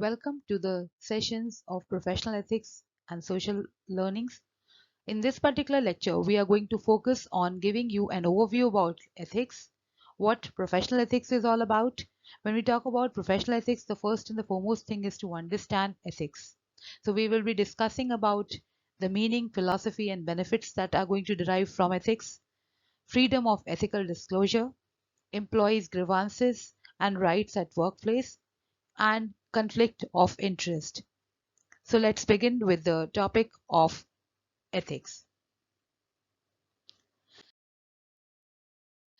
Welcome to the sessions of professional ethics and social learnings. In this particular lecture, we are going to focus on giving you an overview about ethics, what professional ethics is all about. When we talk about professional ethics, the first and the foremost thing is to understand ethics. So we will be discussing about the meaning, philosophy, and benefits that are going to derive from ethics, freedom of ethical disclosure, employees' grievances and rights at workplace, and conflict of interest. So let's begin with the topic of ethics.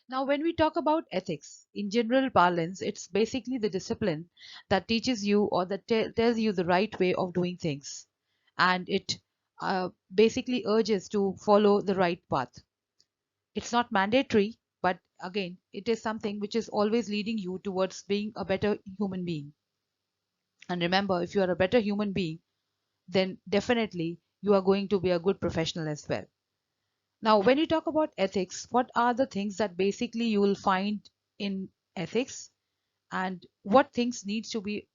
Now, when we talk about ethics, in general parlance, it's basically the discipline that teaches you or that tells you the right way of doing things. And it basically urges to follow the right path. It's not mandatory, but again, it is something which is always leading you towards being a better human being. And remember, if you are a better human being, then definitely you are going to be a good professional as well. Now, when you talk about ethics, what are the things that basically you will find in ethics and what things needs to be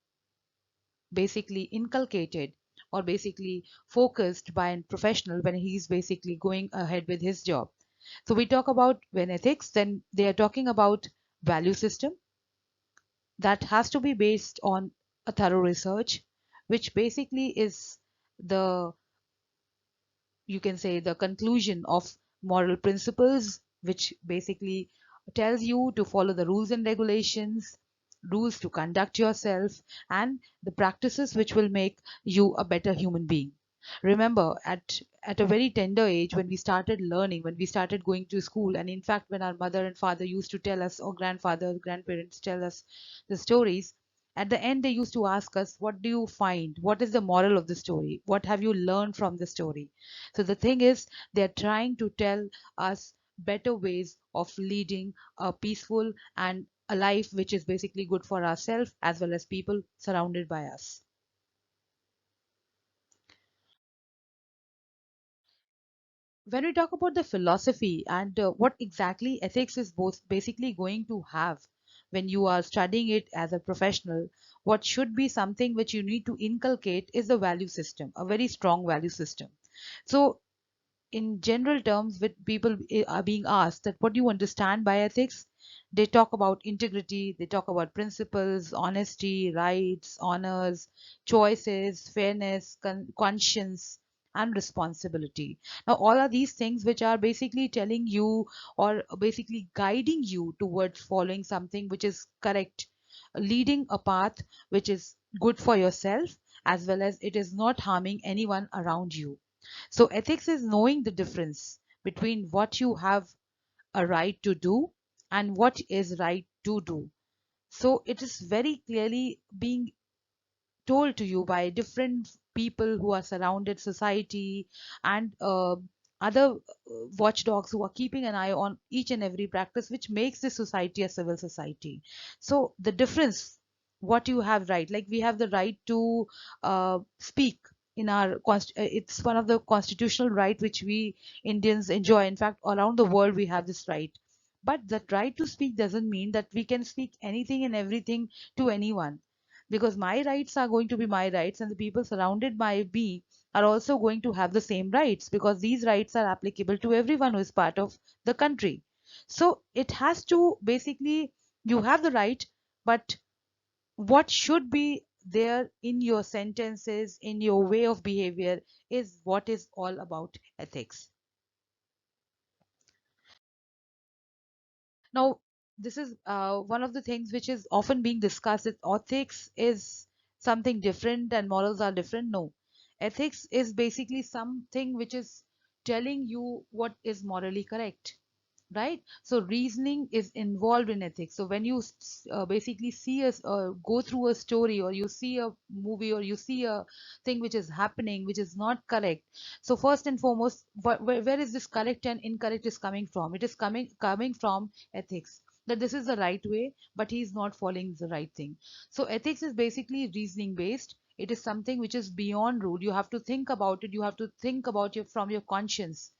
basically inculcated or basically focused by a professional when he's basically going ahead with his job. So we talk about when ethics, then they are talking about value system that has to be based on a thorough research, which basically is the you can say the conclusion of moral principles, which basically tells you to follow the rules and regulations, rules to conduct yourself, and the practices which will make you a better human being. Remember, at a very tender age, when we started learning, when we started going to school, and in fact, when our mother and father used to tell us, or grandfather, grandparents tell us the stories, at the end they used to ask us, what do you find, what is the moral of the story, what have you learned from the story? So the thing is, they're trying to tell us better ways of leading a peaceful and a life which is basically good for ourselves as well as people surrounded by us. When we talk about the philosophy and what exactly ethics is both basically going to have when you are studying it as a professional, what should be something which you need to inculcate is the value system, a very strong value system. So in general terms, with people are being asked that what do you understand by ethics, they talk about integrity, they talk about principles, honesty, rights, honors, choices, fairness, conscience, and responsibility. Now all are these things which are basically telling you or basically guiding you towards following something which is correct, leading a path which is good for yourself as well as it is not harming anyone around you. So ethics is knowing the difference between what you have a right to do and what is right to do. So it is very clearly being told to you by different people who are surrounded society and other watchdogs who are keeping an eye on each and every practice which makes this society a civil society. So the difference, what you have right, like we have the right to speak in our it's one of the constitutional right which we Indians enjoy. In fact, around the world we have this right, but that right to speak doesn't mean that we can speak anything and everything to anyone, because my rights are going to be my rights and the people surrounded by me are also going to have the same rights, because these rights are applicable to everyone who is part of the country. So it has to basically, you have the right, but what should be there in your sentences, in your way of behavior, is what is all about ethics. Now, this is one of the things which is often being discussed. That ethics is something different and morals are different. No, ethics is basically something which is telling you what is morally correct, right? So reasoning is involved in ethics. So when you basically see us go through a story, or you see a movie, or you see a thing which is happening which is not correct, so first and foremost, where is this correct and incorrect is coming from? It is coming from ethics, that this is the right way but he is not following the right thing. So ethics is basically reasoning based. It is something which is beyond rule. You have to think about it, you have to think about it from your conscience,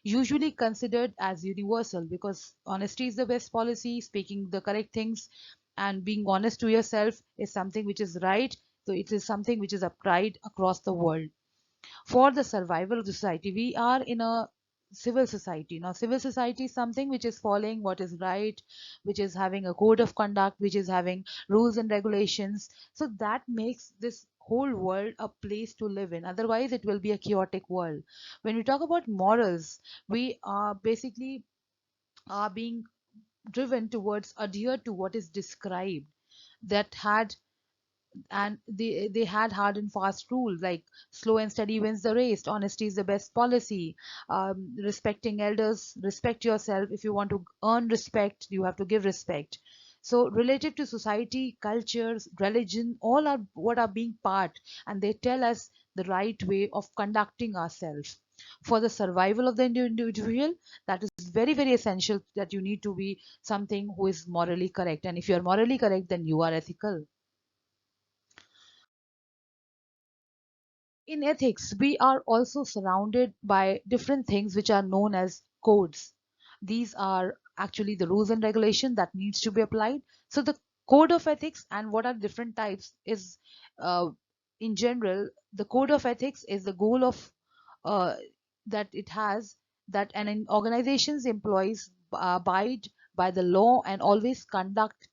usually considered as universal, because honesty is the best policy. Speaking the correct things and being honest to yourself is something which is right So it is something which is applied across the world for the survival of the society. We are in a civil society. Now, civil society is something which is following what is right, which is having a code of conduct, which is having rules and regulations. So that makes this whole world a place to live in. Otherwise, it will be a chaotic world. When we talk about morals, we are basically are being driven towards adhere to what is described, that had and they had hard and fast rules like slow and steady wins the race, honesty is the best policy, respecting elders, respect yourself. If you want to earn respect, you have to give respect. So related to society, cultures, religion, all are what are being part, and they tell us the right way of conducting ourselves for the survival of the individual. That is very very essential, that you need to be something who is morally correct, and if you are morally correct, then you are ethical. In ethics, we are also surrounded by different things which are known as codes. These are actually the rules and regulation that needs to be applied. So the code of ethics and what are different types is, uh, in general, the code of ethics is the goal of uh, that it has, that an organization's employees abide by the law and always conduct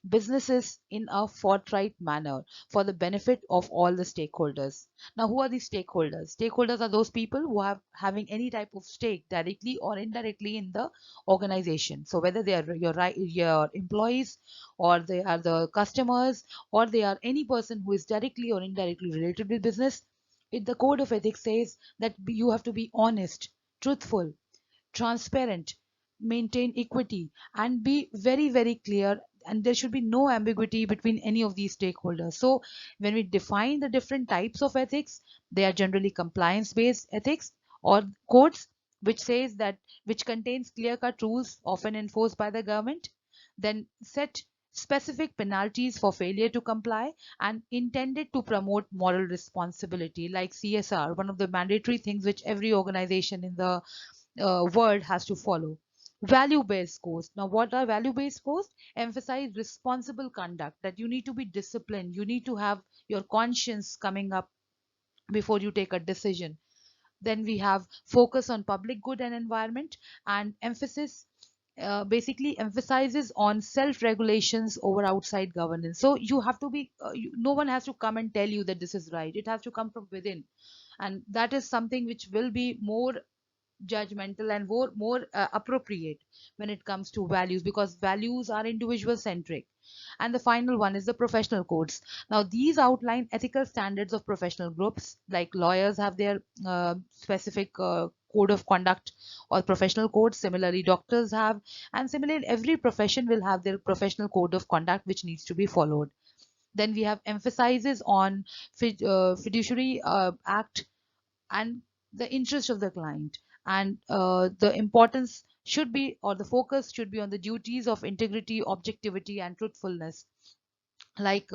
businesses in a forthright manner for the benefit of all the stakeholders. Now, who are these stakeholders? Stakeholders are those people who have having any type of stake directly or indirectly in the organization. So whether they are your employees, or they are the customers, or they are any person who is directly or indirectly related with business, the code of ethics says that you have to be honest, truthful, transparent, maintain equity, and be very, very clear. And there should be no ambiguity between any of these stakeholders. So, when we define the different types of ethics, they are generally compliance based ethics or codes, which says that which contains clear cut rules often enforced by the government, then set specific penalties for failure to comply, and intended to promote moral responsibility like CSR, one of the mandatory things which every organization in the world has to follow. Value based codes. Now, what are value based codes? Emphasize responsible conduct, that you need to be disciplined, you need to have your conscience coming up before you take a decision. Then we have focus on public good and environment, and emphasis basically emphasizes on self regulations over outside governance. So you have to be no one has to come and tell you that this is right, it has to come from within. And that is something which will be more judgmental and more appropriate when it comes to values, because values are individual centric. And the final one is the professional codes. Now these outline ethical standards of professional groups, like lawyers have their specific code of conduct or professional code. Similarly, doctors have, and similarly every profession will have their professional code of conduct which needs to be followed. Then we have emphasizes on fiduciary act and the interest of the client, and the importance should be, or the focus should be on the duties of integrity, objectivity, and truthfulness. Like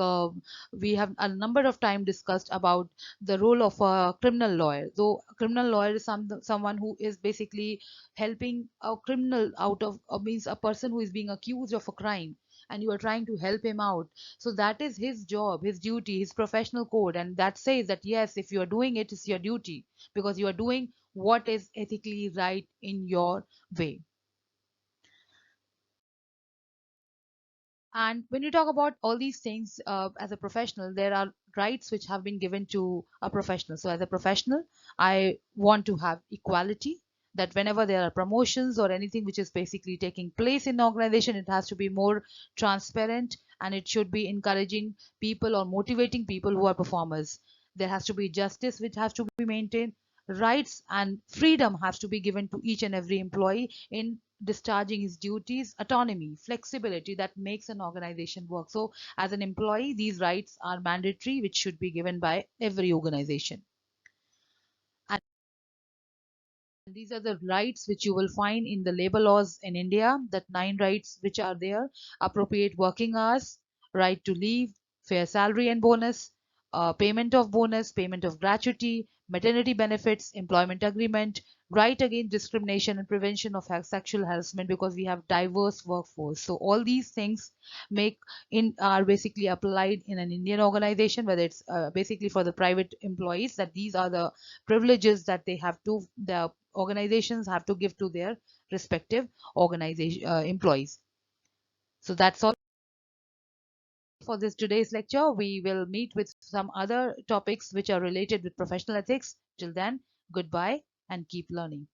we have a number of time discussed about the role of a criminal lawyer. Though a criminal lawyer is someone who is basically helping a criminal out of, means a person who is being accused of a crime, and you are trying to help him out. So that is his job, his duty, his professional code, and that says that yes, if you are doing it, it's your duty, because you are doing what is ethically right in your way. And when you talk about all these things as a professional, there are rights which have been given to a professional. So, as a professional, I want to have equality. That whenever there are promotions or anything which is basically taking place in the organization, it has to be more transparent, and it should be encouraging people or motivating people who are performers. There has to be justice which has to be maintained. Rights and freedom has to be given to each and every employee in discharging his duties. Autonomy, flexibility, that makes an organization work. So as an employee, these rights are mandatory, which should be given by every organization. And these are the rights which you will find in the labor laws in India, that 9 rights which are there: appropriate working hours, right to leave, fair salary and bonus, payment of bonus, payment of gratuity, maternity benefits, employment agreement, right against discrimination and prevention of sexual harassment, because we have diverse workforce. So all these things make in are basically applied in an Indian organization, whether it's basically for the private employees, that these are the privileges that the organizations have to give to their respective organization employees. So that's all for this today's lecture. We will meet with some other topics which are related with professional ethics. Till then, goodbye and keep learning.